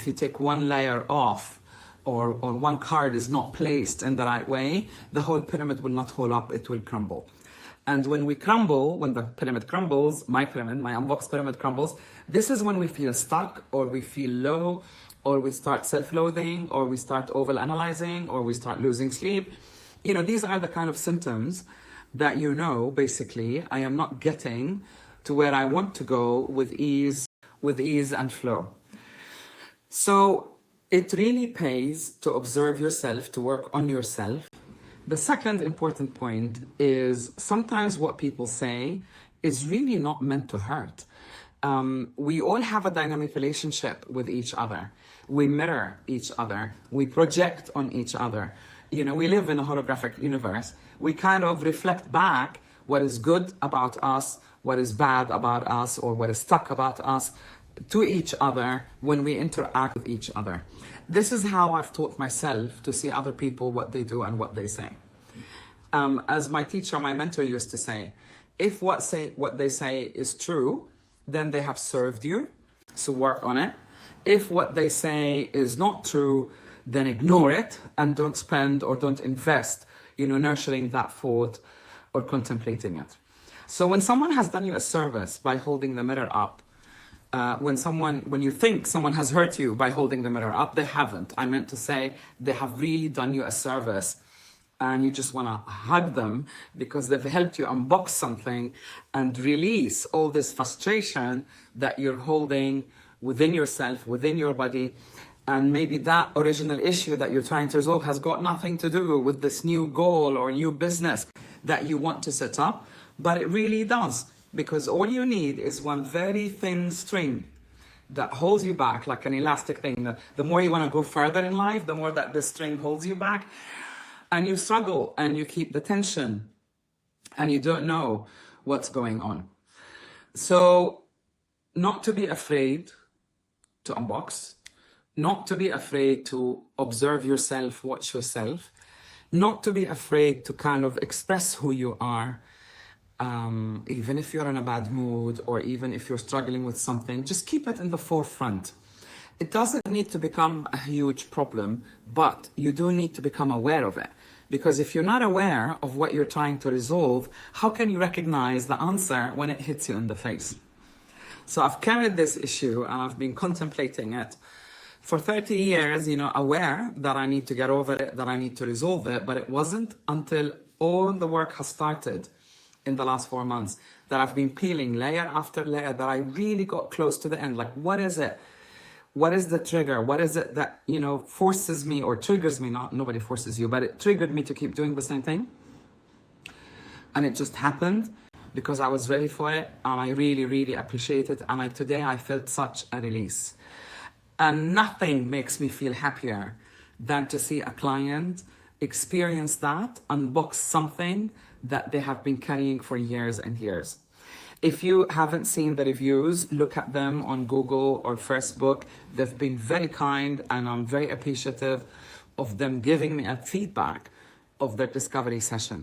if you take one layer off or one card is not placed in the right way, the whole pyramid will not hold up, it will crumble. And when we crumble, when the pyramid crumbles, my Unbox pyramid crumbles, this is when we feel stuck or we feel low or we start self-loathing or we start overanalyzing or we start losing sleep. You know, these are the kind of symptoms that basically, I am not getting to where I want to go with ease and flow. So it really pays to observe yourself, to work on yourself. The second important point is sometimes what people say is really not meant to hurt. We all have a dynamic relationship with each other. We mirror each other. We project on each other. You know, we live in a holographic universe. We kind of reflect back what is good about us, what is bad about us, or what is stuck about us to each other when we interact with each other. This is how I've taught myself to see other people, what they do and what they say. As my teacher, my mentor used to say, if what they say is true, then they have served you, so work on it. If what they say is not true, then ignore it and don't spend or don't invest, nurturing that thought or contemplating it. So when someone has done you a service by holding the mirror up, when you think someone has hurt you by holding the mirror up, they haven't. I meant to say they have really done you a service and you just want to hug them because they've helped you unbox something and release all this frustration that you're holding within yourself, within your body. And maybe that original issue that you're trying to resolve has got nothing to do with this new goal or new business that you want to set up, but it really does. Because all you need is one very thin string that holds you back like an elastic thing. The more you want to go further in life, the more that this string holds you back. And you struggle and you keep the tension and you don't know what's going on. So not to be afraid to unbox, not to be afraid to observe yourself, watch yourself, not to be afraid to kind of express who you are. Even if you're in a bad mood or even if you're struggling with something, just keep it in the forefront. It doesn't need to become a huge problem, but you do need to become aware of it. Because if you're not aware of what you're trying to resolve, how can you recognize the answer when it hits you in the face? So I've carried this issue and I've been contemplating it for 30 years, aware that I need to get over it, that I need to resolve it, but it wasn't until all the work has started in the last 4 months that I've been peeling layer after layer that I really got close to the end. Like, what is it? What is the trigger? What is it that, forces me or triggers me? Nobody forces you, but it triggered me to keep doing the same thing. And it just happened because I was ready for it. And I really, really appreciate it. And today I felt such a release. And nothing makes me feel happier than to see a client experience that, unbox something that they have been carrying for years and years. If you haven't seen the reviews, look at them on Google or Facebook. They've been very kind and I'm very appreciative of them giving me a feedback of their discovery session.